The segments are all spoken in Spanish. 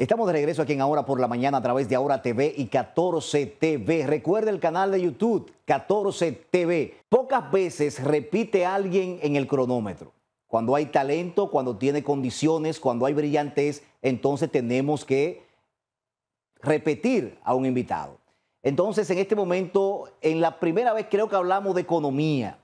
Estamos de regreso aquí en Ahora por la Mañana a través de Ahora TV y 14 TV. Recuerda el canal de YouTube 14 TV. Pocas veces repite alguien en el cronómetro. Cuando hay talento, cuando tiene condiciones, cuando hay brillantez, entonces tenemos que repetir a un invitado. Entonces, en este momento, en la primera vez creo que hablamos de economía,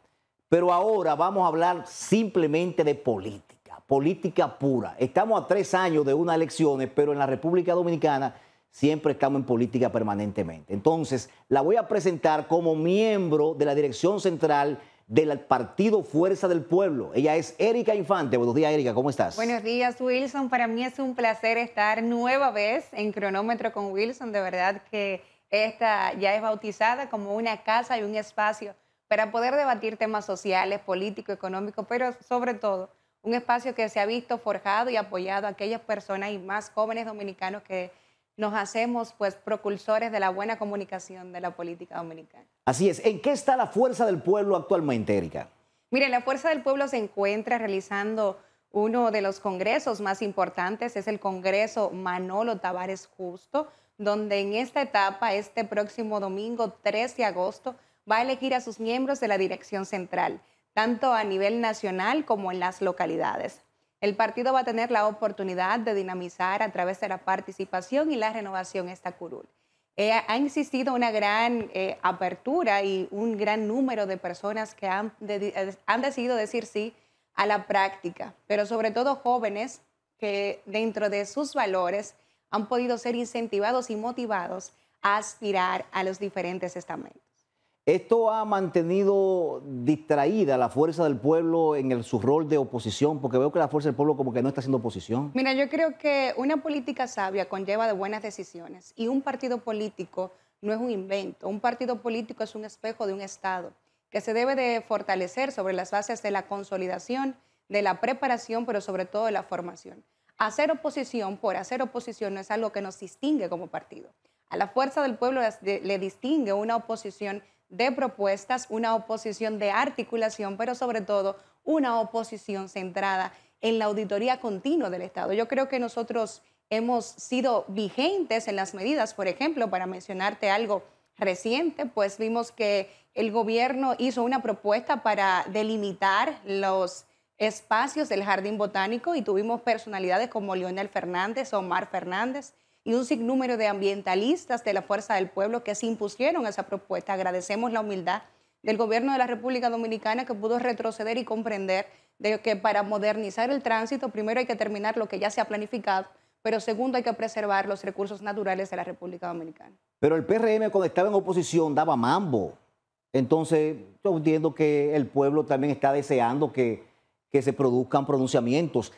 pero ahora vamos a hablar simplemente de política, política pura. Estamos a 3 años de unas elecciones, pero en la República Dominicana siempre estamos en política permanentemente. Entonces, la voy a presentar como miembro de la dirección central del Partido Fuerza del Pueblo. Ella es Erika Infante. Buenos días, Erika, ¿cómo estás? Buenos días, Wilson. Para mí es un placer estar nueva vez en Cronómetro con Wilson. De verdad que esta ya es bautizada como una casa y un espacio para poder debatir temas sociales, políticos, económicos, pero sobre todo un espacio que se ha visto forjado y apoyado a aquellas personas y más jóvenes dominicanos que nos hacemos pues propulsores de la buena comunicación de la política dominicana. Así es. ¿En qué está la Fuerza del Pueblo actualmente, Erika? Mire, la Fuerza del Pueblo se encuentra realizando uno de los congresos más importantes, es el Congreso Manolo Tavares Justo, donde en esta etapa, este próximo domingo 3 de agosto, va a elegir a sus miembros de la dirección central, tanto a nivel nacional como en las localidades. El partido va a tener la oportunidad de dinamizar a través de la participación y la renovación esta curul. Ha existido una gran apertura y un gran número de personas que han decidido decir sí a la práctica, pero sobre todo jóvenes que dentro de sus valores han podido ser incentivados y motivados a aspirar a los diferentes estamentos. Esto ha mantenido distraída la Fuerza del Pueblo en su rol de oposición, porque veo que la Fuerza del Pueblo como que no está haciendo oposición. Mira, yo creo que una política sabia conlleva de buenas decisiones y un partido político no es un invento. Un partido político es un espejo de un Estado que se debe de fortalecer sobre las bases de la consolidación, de la preparación, pero sobre todo de la formación. Hacer oposición por hacer oposición no es algo que nos distingue como partido. A la Fuerza del Pueblo le distingue una oposición de propuestas, una oposición de articulación, pero sobre todo una oposición centrada en la auditoría continua del Estado. Yo creo que nosotros hemos sido vigentes en las medidas, por ejemplo, para mencionarte algo reciente, pues vimos que el gobierno hizo una propuesta para delimitar los espacios del Jardín Botánico y tuvimos personalidades como Leonel Fernández, Omar Fernández, y un sinnúmero de ambientalistas de la Fuerza del Pueblo que se impusieron a esa propuesta. Agradecemos la humildad del gobierno de la República Dominicana que pudo retroceder y comprender de que para modernizar el tránsito, primero hay que terminar lo que ya se ha planificado, pero segundo hay que preservar los recursos naturales de la República Dominicana. Pero el PRM cuando estaba en oposición daba mambo. Entonces yo entiendo que el pueblo también está deseando que se produzcan pronunciamientos.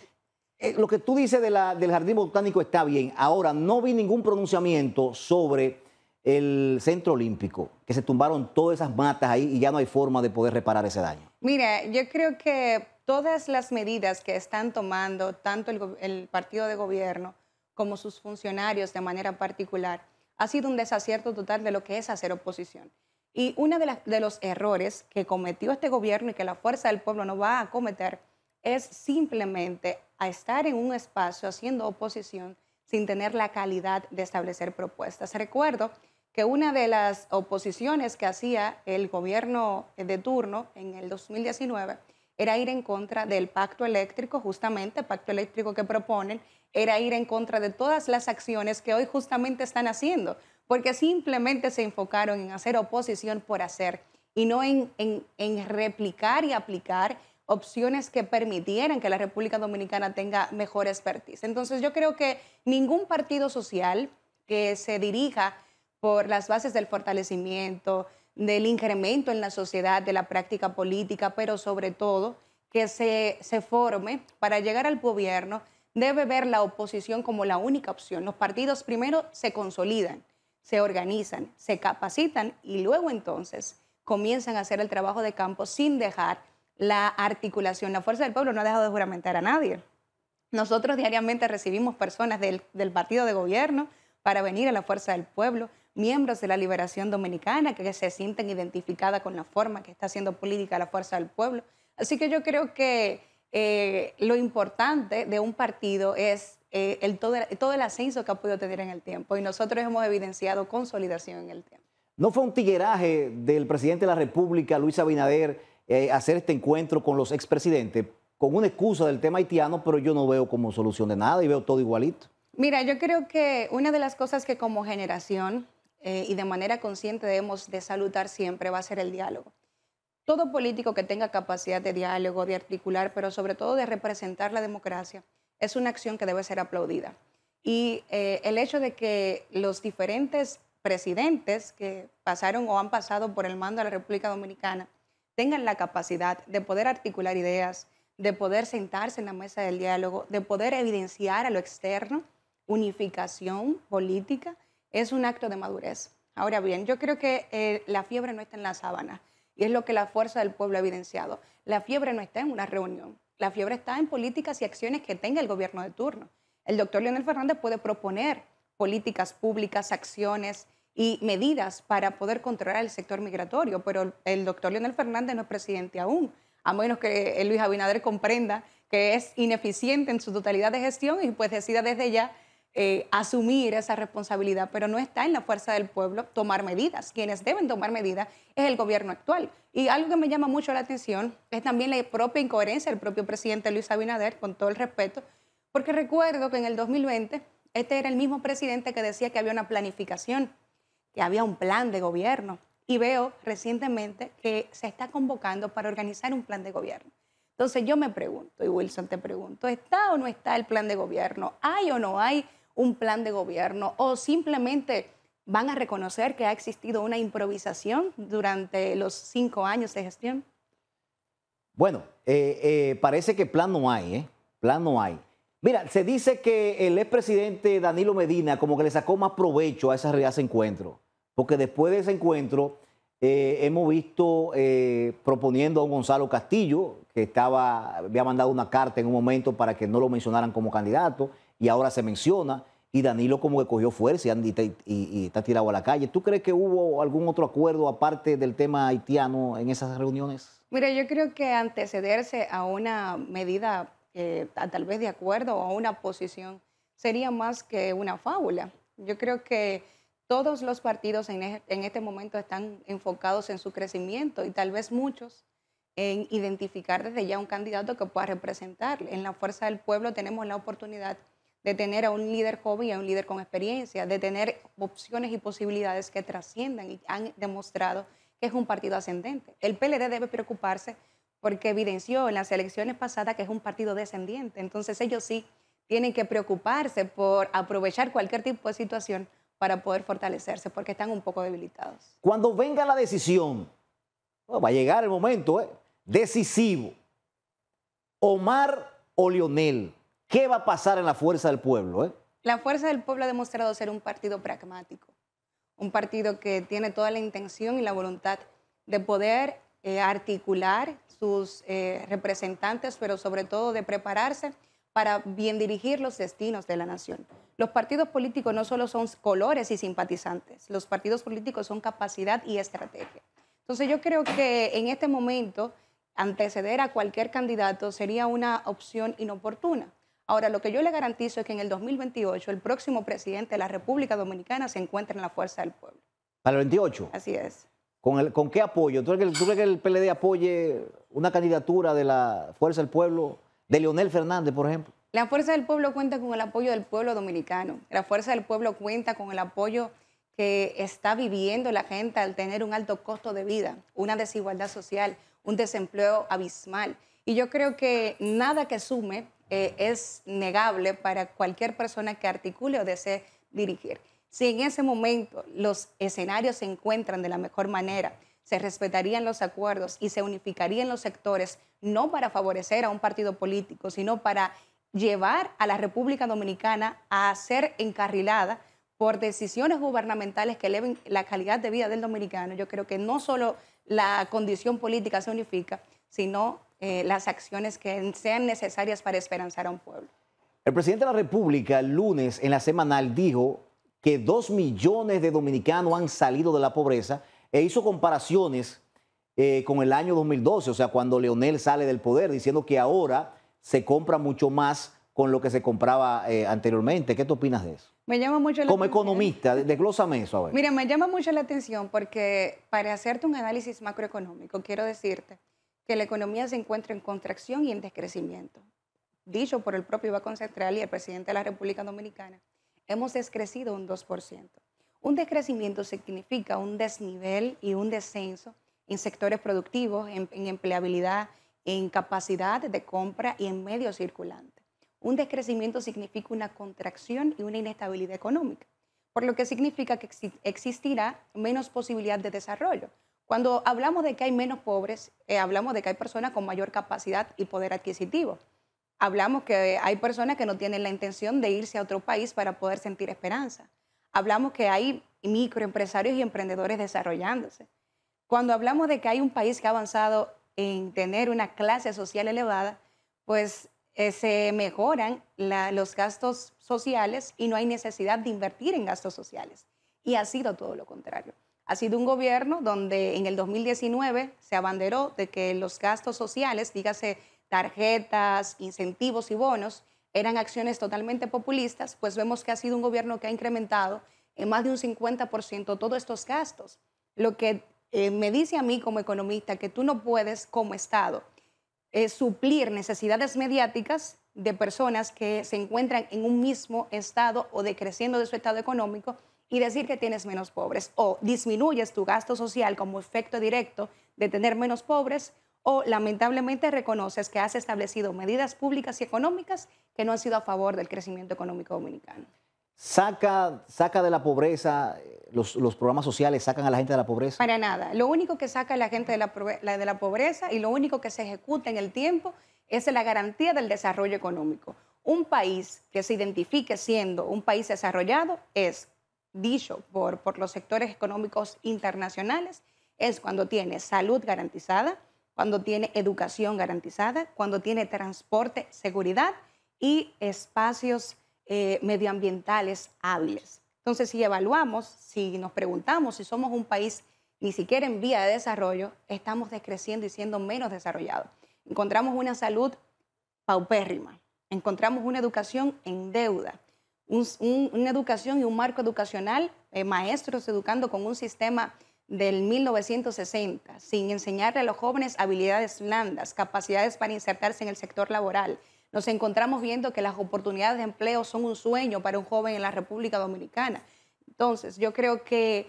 Lo que tú dices del Jardín Botánico está bien. Ahora, no vi ningún pronunciamiento sobre el Centro Olímpico, que se tumbaron todas esas matas ahí y ya no hay forma de poder reparar ese daño. Mira, yo creo que todas las medidas que están tomando tanto el partido de gobierno como sus funcionarios de manera particular ha sido un desacierto total de lo que es hacer oposición. Y uno de los errores que cometió este gobierno y que la Fuerza del Pueblo no va a cometer es simplemente a estar en un espacio haciendo oposición sin tener la calidad de establecer propuestas. Recuerdo que una de las oposiciones que hacía el gobierno de turno en el 2019 era ir en contra del pacto eléctrico, justamente el pacto eléctrico que proponen, era ir en contra de todas las acciones que hoy justamente están haciendo, porque simplemente se enfocaron en hacer oposición por hacer y no en replicar y aplicar opciones que permitieran que la República Dominicana tenga mejor expertise. Entonces yo creo que ningún partido social que se dirija por las bases del fortalecimiento, del incremento en la sociedad, de la práctica política, pero sobre todo que se forme para llegar al gobierno, debe ver la oposición como la única opción. Los partidos primero se consolidan, se organizan, se capacitan y luego entonces comienzan a hacer el trabajo de campo sin dejar la articulación. La Fuerza del Pueblo no ha dejado de juramentar a nadie. Nosotros diariamente recibimos personas del partido de gobierno para venir a la Fuerza del Pueblo, miembros de la Liberación Dominicana que se sienten identificadas con la forma que está haciendo política la Fuerza del Pueblo. Así que yo creo que lo importante de un partido es todo el ascenso que ha podido tener en el tiempo. Y nosotros hemos evidenciado consolidación en el tiempo. ¿No fue un tigueraje del presidente de la República, Luis Abinader, hacer este encuentro con los expresidentes con una excusa del tema haitiano, pero yo no veo como solución de nada y veo todo igualito? Mira, yo creo que una de las cosas que como generación y de manera consciente debemos de saludar siempre va a ser el diálogo. Todo político que tenga capacidad de diálogo, de articular, pero sobre todo de representar la democracia, es una acción que debe ser aplaudida. Y el hecho de que los diferentes presidentes que pasaron o han pasado por el mando de la República Dominicana tengan la capacidad de poder articular ideas, de poder sentarse en la mesa del diálogo, de poder evidenciar a lo externo unificación política, es un acto de madurez. Ahora bien, yo creo que la fiebre no está en la sábana y es lo que la fuerza del pueblo ha evidenciado. La fiebre no está en una reunión, la fiebre está en políticas y acciones que tenga el gobierno de turno. El doctor Leonel Fernández puede proponer políticas públicas, acciones y medidas para poder controlar el sector migratorio, pero el doctor Leonel Fernández no es presidente aún, a menos que Luis Abinader comprenda que es ineficiente en su totalidad de gestión y pues decida desde ya asumir esa responsabilidad, pero no está en la fuerza del pueblo tomar medidas. Quienes deben tomar medidas es el gobierno actual. Y algo que me llama mucho la atención es también la propia incoherencia del propio presidente Luis Abinader, con todo el respeto, porque recuerdo que en el 2020 este era el mismo presidente que decía que había una planificación, que había un plan de gobierno. Y veo recientemente que se está convocando para organizar un plan de gobierno. Entonces yo me pregunto, y Wilson te pregunto, ¿está o no está el plan de gobierno? ¿Hay o no hay un plan de gobierno? ¿O simplemente van a reconocer que ha existido una improvisación durante los 5 años de gestión? Bueno, parece que plan no hay, ¿eh? Plan no hay. Mira, se dice que el expresidente Danilo Medina como que le sacó más provecho a ese encuentro, porque después de ese encuentro hemos visto proponiendo a un Gonzalo Castillo, que había mandado una carta en un momento para que no lo mencionaran como candidato, y ahora se menciona, y Danilo como que cogió fuerza y está tirado a la calle. ¿Tú crees que hubo algún otro acuerdo aparte del tema haitiano en esas reuniones? Mira, yo creo que antecederse a una medida tal vez de acuerdo o a una posición sería más que una fábula. Yo creo que todos los partidos en este momento están enfocados en su crecimiento y tal vez muchos en identificar desde ya un candidato que pueda representarle. En la Fuerza del Pueblo tenemos la oportunidad de tener a un líder joven y a un líder con experiencia, de tener opciones y posibilidades que trasciendan y han demostrado que es un partido ascendente. El PLD debe preocuparse porque evidenció en las elecciones pasadas que es un partido descendiente. Entonces ellos sí tienen que preocuparse por aprovechar cualquier tipo de situación para poder fortalecerse, porque están un poco debilitados. Cuando venga la decisión, va a llegar el momento decisivo, Omar o Leonel, ¿qué va a pasar en la Fuerza del Pueblo? La Fuerza del Pueblo ha demostrado ser un partido pragmático, un partido que tiene toda la intención y la voluntad de poder articular sus representantes, pero sobre todo de prepararse para bien dirigir los destinos de la nación. Los partidos políticos no solo son colores y simpatizantes, los partidos políticos son capacidad y estrategia. Entonces yo creo que en este momento anteceder a cualquier candidato sería una opción inoportuna. Ahora, lo que yo le garantizo es que en el 2028 el próximo presidente de la República Dominicana se encuentra en la Fuerza del Pueblo. ¿Para el 28? Así es. ¿Con qué apoyo? ¿Tú crees que el PLD apoye una candidatura de la Fuerza del Pueblo, de Leonel Fernández, por ejemplo? La Fuerza del Pueblo cuenta con el apoyo del pueblo dominicano. La Fuerza del Pueblo cuenta con el apoyo que está viviendo la gente al tener un alto costo de vida, una desigualdad social, un desempleo abismal. Y yo creo que nada que sume es negable para cualquier persona que articule o desee dirigir. Si en ese momento los escenarios se encuentran de la mejor manera, se respetarían los acuerdos y se unificarían los sectores, no para favorecer a un partido político, sino para llevar a la República Dominicana a ser encarrilada por decisiones gubernamentales que eleven la calidad de vida del dominicano. Yo creo que no solo la condición política se unifica, sino las acciones que sean necesarias para esperanzar a un pueblo. El presidente de la República el lunes en la semanal dijo que 2 millones de dominicanos han salido de la pobreza e hizo comparaciones con el año 2012, o sea, cuando Leonel sale del poder, diciendo que ahora se compra mucho más con lo que se compraba anteriormente. ¿Qué tú opinas de eso? Me llama mucho la Como atención. economista, desglósame eso, a ver. Mira, me llama mucho la atención porque para hacerte un análisis macroeconómico, quiero decirte que la economía se encuentra en contracción y en descrecimiento. Dicho por el propio Banco Central y el presidente de la República Dominicana, hemos descrecido un 2%. Un descrecimiento significa un desnivel y un descenso en sectores productivos, en empleabilidad, en capacidad de compra y en medio circulante. Un descrecimiento significa una contracción y una inestabilidad económica, por lo que significa que existirá menos posibilidad de desarrollo. Cuando hablamos de que hay menos pobres, hablamos de que hay personas con mayor capacidad y poder adquisitivo. Hablamos que hay personas que no tienen la intención de irse a otro país para poder sentir esperanza. Hablamos que hay microempresarios y emprendedores desarrollándose. Cuando hablamos de que hay un país que ha avanzado en tener una clase social elevada, pues se mejoran los gastos sociales y no hay necesidad de invertir en gastos sociales. Y ha sido todo lo contrario. Ha sido un gobierno donde en el 2019 se abanderó de que los gastos sociales, dígase tarjetas, incentivos y bonos, eran acciones totalmente populistas, pues vemos que ha sido un gobierno que ha incrementado en más de un 50% todos estos gastos. Lo que me dice a mí como economista que tú no puedes como Estado suplir necesidades mediáticas de personas que se encuentran en un mismo estado o decreciendo de su estado económico y decir que tienes menos pobres o disminuyes tu gasto social como efecto directo de tener menos pobres o lamentablemente reconoces que has establecido medidas públicas y económicas que no han sido a favor del crecimiento económico dominicano. Saca de la pobreza, los programas sociales sacan a la gente de la pobreza. Para nada. Lo único que saca a la gente de la pobreza y lo único que se ejecuta en el tiempo es la garantía del desarrollo económico. Un país que se identifique siendo un país desarrollado es, dicho por los sectores económicos internacionales, es cuando tiene salud garantizada, cuando tiene educación garantizada, cuando tiene transporte, seguridad y espacios medioambientales hábiles. Entonces, si evaluamos, si nos preguntamos si somos un país ni siquiera en vía de desarrollo, estamos decreciendo y siendo menos desarrollados. Encontramos una salud paupérrima, encontramos una educación en deuda, una educación y un marco educacional, maestros educando con un sistema del 1960, sin enseñarle a los jóvenes habilidades blandas, capacidades para insertarse en el sector laboral. Nos encontramos viendo que las oportunidades de empleo son un sueño para un joven en la República Dominicana. Entonces, yo creo que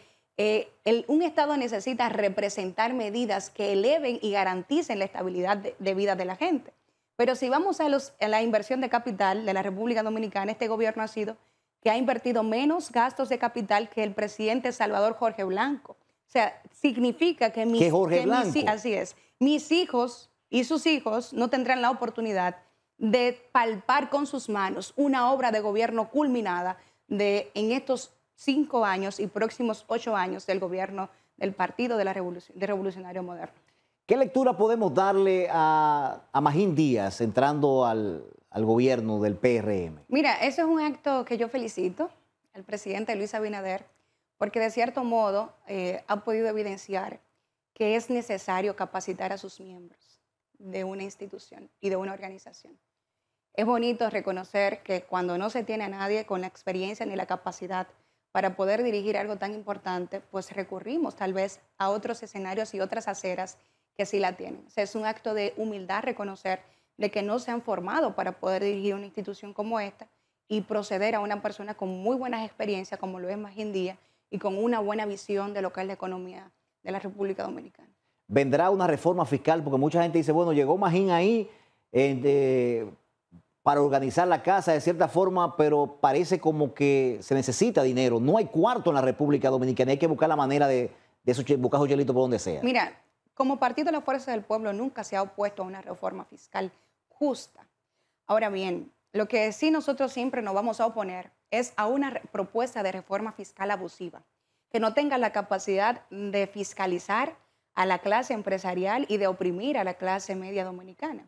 un Estado necesita representar medidas que eleven y garanticen la estabilidad de vida de la gente. Pero si vamos a la inversión de capital de la República Dominicana, este gobierno ha sido que ha invertido menos gastos de capital que el presidente Salvador Jorge Blanco. O sea, significa que así es, mis hijos y sus hijos no tendrán la oportunidad de palpar con sus manos una obra de gobierno culminada en estos 5 años y próximos 8 años del gobierno del Partido de Revolucionario Moderno. ¿Qué lectura podemos darle a Magín Díaz entrando al gobierno del PRM? Mira, eso es un acto que yo felicito al presidente Luis Abinader, porque de cierto modo ha podido evidenciar que es necesario capacitar a sus miembros de una institución y de una organización. Es bonito reconocer que cuando no se tiene a nadie con la experiencia ni la capacidad para poder dirigir algo tan importante, pues recurrimos tal vez a otros escenarios y otras aceras que sí la tienen. O sea, es un acto de humildad reconocer de que no se han formado para poder dirigir una institución como esta y proceder a una persona con muy buenas experiencias, como lo es Magín Díaz, y con una buena visión de lo que es la economía de la República Dominicana. ¿Vendrá una reforma fiscal? Porque mucha gente dice, bueno, llegó Magín ahí para organizar la casa de cierta forma, pero parece como que se necesita dinero. No hay cuarto en la República Dominicana, hay que buscar la manera de buscar su chelito por donde sea. Mira, como Partido de la Fuerza del Pueblo nunca se ha opuesto a una reforma fiscal justa. Ahora bien, lo que sí nosotros siempre nos vamos a oponer es a una propuesta de reforma fiscal abusiva, que no tenga la capacidad de fiscalizar a la clase empresarial y de oprimir a la clase media dominicana.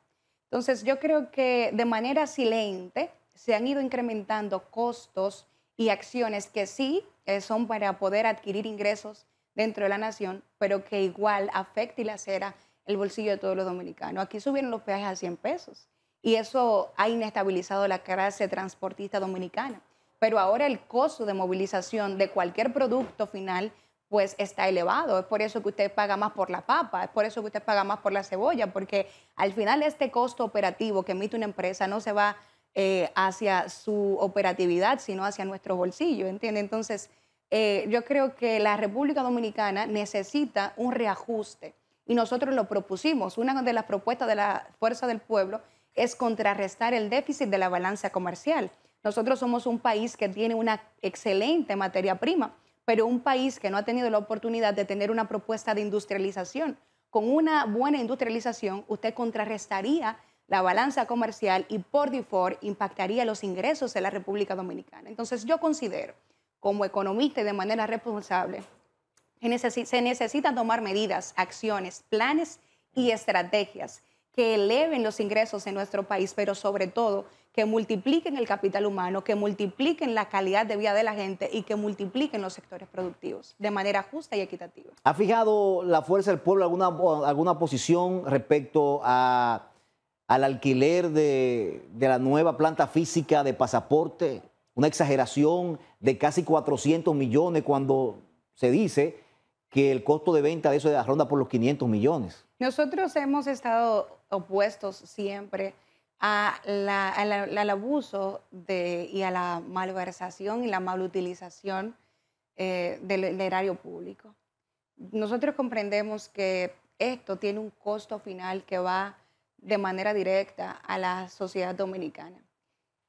Entonces, yo creo que de manera silente se han ido incrementando costos y acciones que sí son para poder adquirir ingresos dentro de la nación, pero que igual afecta y lacera el bolsillo de todos los dominicanos. Aquí subieron los peajes a 100 pesos y eso ha inestabilizado la clase transportista dominicana. Pero ahora el costo de movilización de cualquier producto final pues está elevado. Es por eso que usted paga más por la papa, es por eso que usted paga más por la cebolla, porque al final este costo operativo que emite una empresa no se va hacia su operatividad, sino hacia nuestro bolsillo, ¿entiende? Entonces, yo creo que la República Dominicana necesita un reajuste y nosotros lo propusimos. Una de las propuestas de la Fuerza del Pueblo es contrarrestar el déficit de la balanza comercial. Nosotros somos un país que tiene una excelente materia prima, pero un país que no ha tenido la oportunidad de tener una propuesta de industrialización. Con una buena industrialización, usted contrarrestaría la balanza comercial y por default impactaría los ingresos de la República Dominicana. Entonces yo considero, como economista y de manera responsable, que se necesitan tomar medidas, acciones, planes y estrategias que eleven los ingresos en nuestro país, pero sobre todo que multipliquen el capital humano, que multipliquen la calidad de vida de la gente y que multipliquen los sectores productivos de manera justa y equitativa. ¿Ha fijado la Fuerza del Pueblo alguna posición respecto al alquiler de la nueva planta física de pasaporte? Una exageración de casi 400 millones cuando se dice que el costo de venta de eso ronda por los 500 millones. Nosotros hemos estado opuestos siempre al abuso y a la malversación y la malutilización del erario público. Nosotros comprendemos que esto tiene un costo final que va de manera directa a la sociedad dominicana.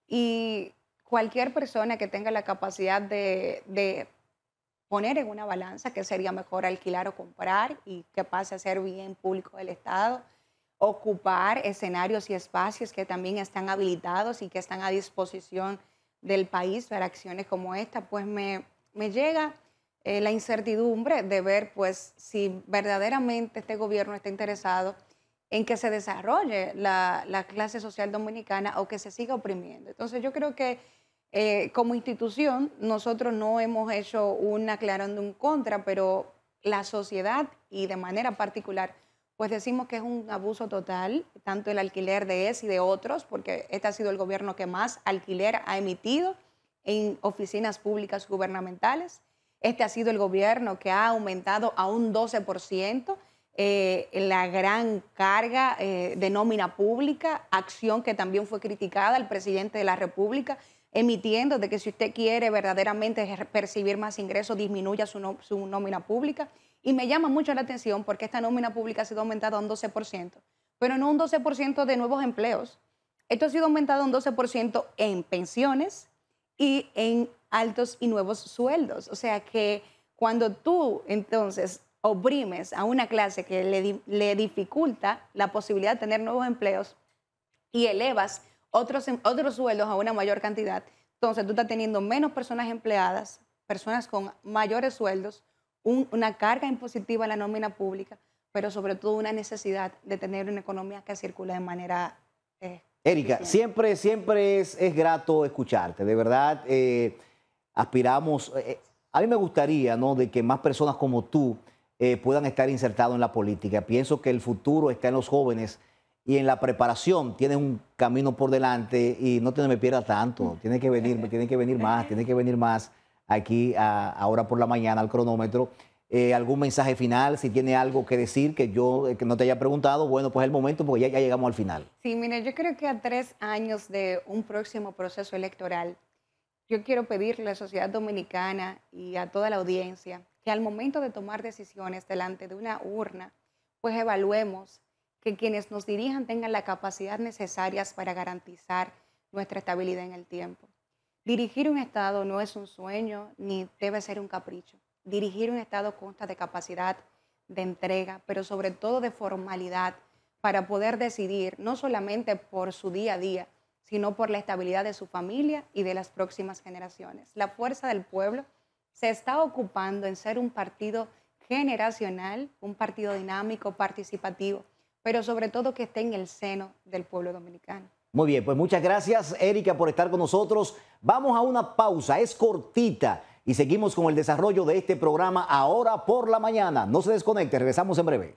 Y cualquier persona que tenga la capacidad de poner en una balanza que sería mejor alquilar o comprar y que pase a ser bien público del Estado, ocupar escenarios y espacios que también están habilitados y que están a disposición del país para acciones como esta, pues me llega la incertidumbre de ver pues si verdaderamente este gobierno está interesado en que se desarrolle la clase social dominicana o que se siga oprimiendo. Entonces yo creo que como institución nosotros no hemos hecho un aclarándum contra, pero la sociedad y de manera particular pues decimos que es un abuso total, tanto el alquiler de ese y de otros, porque este ha sido el gobierno que más alquiler ha emitido en oficinas públicas gubernamentales. Este ha sido el gobierno que ha aumentado a un 12% la gran carga de nómina pública, acción que también fue criticada al presidente de la República, emitiendo de que si usted quiere verdaderamente percibir más ingresos, disminuya su nómina pública. Y me llama mucho la atención porque esta nómina pública ha sido aumentada a un 12%, pero no un 12% de nuevos empleos. Esto ha sido aumentado un 12% en pensiones y en altos y nuevos sueldos. O sea que cuando tú entonces oprimes a una clase que le dificulta la posibilidad de tener nuevos empleos y elevas otros sueldos a una mayor cantidad, entonces tú estás teniendo menos personas empleadas, personas con mayores sueldos, una carga impositiva a la nómina pública, pero sobre todo una necesidad de tener una economía que circule de manera Erika, siempre es grato escucharte, de verdad aspiramos, a mí me gustaría, ¿no?, de que más personas como tú puedan estar insertados en la política. Pienso que el futuro está en los jóvenes y en la preparación. Tienes un camino por delante y no te me pierdas tanto, tiene que venir más aquí ahora por la mañana al cronómetro. ¿Algún mensaje final? Si tiene algo que decir que no te haya preguntado, bueno, pues es el momento porque ya llegamos al final. Sí, mire, yo creo que a 3 años de un próximo proceso electoral, yo quiero pedirle a la sociedad dominicana y a toda la audiencia que al momento de tomar decisiones delante de una urna, pues evaluemos que quienes nos dirijan tengan la capacidad necesaria para garantizar nuestra estabilidad en el tiempo. Dirigir un Estado no es un sueño ni debe ser un capricho. Dirigir un Estado consta de capacidad, de entrega, pero sobre todo de formalidad para poder decidir no solamente por su día a día, sino por la estabilidad de su familia y de las próximas generaciones. La Fuerza del Pueblo se está ocupando en ser un partido generacional, un partido dinámico, participativo, pero sobre todo que esté en el seno del pueblo dominicano. Muy bien, pues muchas gracias, Erika, por estar con nosotros. Vamos a una pausa, es cortita, y seguimos con el desarrollo de este programa Ahora por la Mañana. No se desconecte, regresamos en breve.